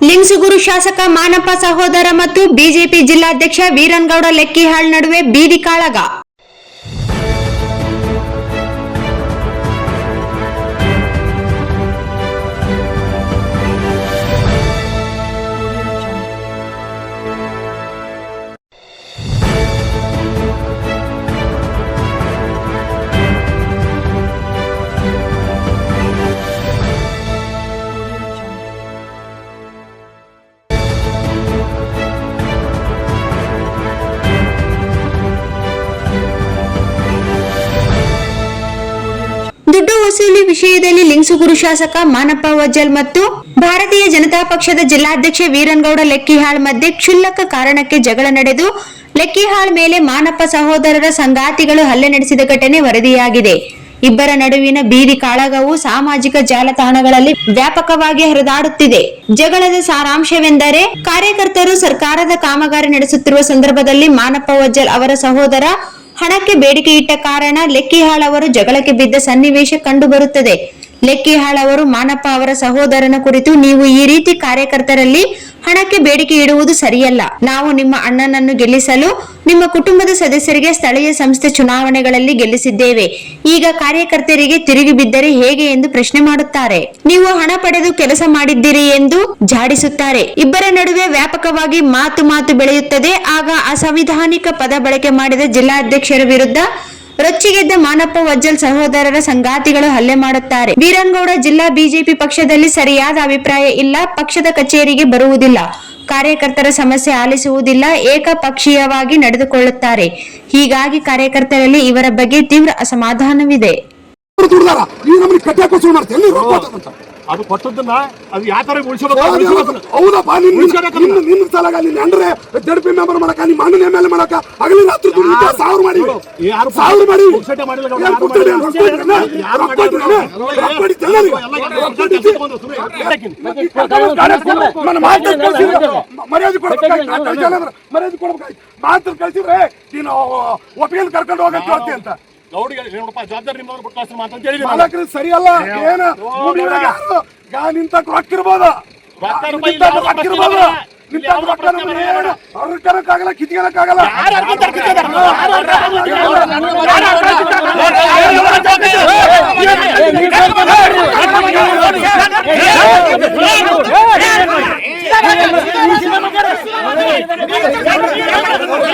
ಲಿಂಗಸೂಗೂರು ಶಾಸಕ ಮಾನಪ್ಪ ಸಹೋದರ ಮತ್ತು ಬಿಜೆಪಿ ಜಿಲ್ಲಾಧ್ಯಕ್ಷ ವೀರನಗೌಡ ಲೆಕ್ಕಿಹಾಳ್ ನಡುವೆ ಬೀದಿ ಕಾಳಗ. ದುಡ್ಡು ವಸೂಲಿ ವಿಷಯದಲ್ಲಿ ಲಿಂಗಸೂಗೂರು ಶಾಸಕ ಮಾನಪ್ಪ ವಜ್ಜಲ್ ಮತ್ತು ಭಾರತೀಯ ಜನತಾ ಪಕ್ಷದ ಜಿಲ್ಲಾಧ್ಯಕ್ಷ ವೀರನಗೌಡ ಲೆಕ್ಕಿಹಾಳ್ ಮಧ್ಯೆ ಕ್ಷುಲ್ಲಕ ಕಾರಣಕ್ಕೆ ಜಗಳ ನಡೆದು ಲೆಕ್ಕಿಹಾಳ್ ಮೇಲೆ ಮಾನಪ್ಪ ಸಹೋದರರ ಸಂಗಾತಿಗಳು ಹಲ್ಲೆ ನಡೆಸಿದ ಘಟನೆ ವರದಿಯಾಗಿದೆ. ಇಬ್ಬರ ನಡುವಿನ ಬೀದಿ ಕಾಳಗವು ಸಾಮಾಜಿಕ ಜಾಲತಾಣಗಳಲ್ಲಿ ವ್ಯಾಪಕವಾಗಿ ಹರಿದಾಡುತ್ತಿದೆ. ಜಗಳದ ಸಾರಾಂಶವೆಂದರೆ, ಕಾರ್ಯಕರ್ತರು ಸರ್ಕಾರದ ಕಾಮಗಾರಿ ನಡೆಸುತ್ತಿರುವ ಸಂದರ್ಭದಲ್ಲಿ ಮಾನಪ್ಪ ವಜ್ಜಲ್ ಅವರ ಸಹೋದರ ಹಣಕ್ಕೆ ಬೇಡಿಕೆ ಇಟ್ಟ ಕಾರಣ ಲೆಕ್ಕಿಹಾಳ್ ಅವರು ಜಗಳಕ್ಕೆ ಬಿದ್ದ ಸನ್ನಿವೇಶ ಕಂಡು ಬರುತ್ತದೆ. ಲೆಕ್ಕಿಹಾಳ್ ಅವರು ಮಾನಪ್ಪ ಅವರ ಸಹೋದರನ ಕುರಿತು, ನೀವು ಈ ರೀತಿ ಕಾರ್ಯಕರ್ತರಲ್ಲಿ ಹಣಕ್ಕೆ ಬೇಡಿಕೆ ಇಡುವುದು ಸರಿಯಲ್ಲ. ನಾವು ನಿಮ್ಮ ಅಣ್ಣನನ್ನು ಗೆಲ್ಲಿಸಲು ನಿಮ್ಮ ಕುಟುಂಬದ ಸದಸ್ಯರಿಗೆ ಸ್ಥಳೀಯ ಸಂಸ್ಥೆ ಚುನಾವಣೆಗಳಲ್ಲಿ ಗೆಲ್ಲಿಸಿದ್ದೇವೆ. ಈಗ ಕಾರ್ಯಕರ್ತರಿಗೆ ತಿರುಗಿ ಬಿದ್ದರೆ ಹೇಗೆ ಎಂದು ಪ್ರಶ್ನೆ ಮಾಡುತ್ತಾರೆ. ನೀವು ಹಣ ಪಡೆದು ಕೆಲಸ ಮಾಡಿದ್ದೀರಿ ಎಂದು ಜಾಡಿಸುತ್ತಾರೆ. ಇಬ್ಬರ ನಡುವೆ ವ್ಯಾಪಕವಾಗಿ ಮಾತು ಬೆಳೆಯುತ್ತದೆ. ಆಗ ಅಸಂವಿಧಾನಿಕ ಪದ ಬಳಕೆ ಮಾಡಿದ ಜಿಲ್ಲಾಧ್ಯಕ್ಷರ ವಿರುದ್ಧ ರೊಚ್ಚಿಗೆದ್ದ ಮಾನಪ್ಪ ವಜ್ಜಲ್ ಸಹೋದರರ ಸಂಗಾತಿಗಳು ಹಲ್ಲೆ ಮಾಡುತ್ತಾರೆ. ವೀರನಗೌಡ ಜಿಲ್ಲಾ ಬಿಜೆಪಿ ಪಕ್ಷದಲ್ಲಿ ಸರಿಯಾದ ಅಭಿಪ್ರಾಯ ಇಲ್ಲ, ಪಕ್ಷದ ಕಚೇರಿಗೆ ಬರುವುದಿಲ್ಲ, ಕಾರ್ಯಕರ್ತರ ಸಮಸ್ಯೆ ಆಲಿಸುವುದಿಲ್ಲ, ಏಕಪಕ್ಷೀಯವಾಗಿ ನಡೆದುಕೊಳ್ಳುತ್ತಾರೆ. ಹೀಗಾಗಿ ಕಾರ್ಯಕರ್ತರಲ್ಲಿ ಇವರ ಬಗ್ಗೆ ತೀವ್ರ ಅಸಮಾಧಾನವಿದೆ. ಅದು ಕೊಟ್ಟದನ್ನ ಅದು ಯಾವ ತರ ಹೌದಪ್ಪ. ನಿನ್ನ ಸಲಾಗ ನಿನ್ನ ಅಂದ್ರೆ ಜಡ್ಪಿ ಮೆಂಬರ್ ಮಾಡಕ ನಿಮ್ಮ ಅಣ್ಣನ ಎಮ್ಎಲ್ಎ ಮಾಡಕ ಹಗಲಿ ರಾತ್ರಿ ಸಾವಿರ ಮಾಡಿ ಮರ್ಯಾದೆ ಕೊಡ್ಬೇಕು. ಮಾತ್ರ ಕಳ್ಸಿದ್ರೆ ನೀನು ಒಪ್ಪಿಗೆ ಕರ್ಕೊಂಡು ಹೋಗಕ್ಕೆ ಹೇಳ್ತಿ ಅಂತ ಜವಾಬ್ದಾರಿ ಸರಿಯಲ್ಲ. ಏನ ನಿಂತ ರೊಕ್ಕಿರ್ಬೋದು, ಹರ್ಕರಕ್ಕಾಗಲ್ಲ, ಕಿತ್ಕರಕ್ಕಾಗಲ್ಲ.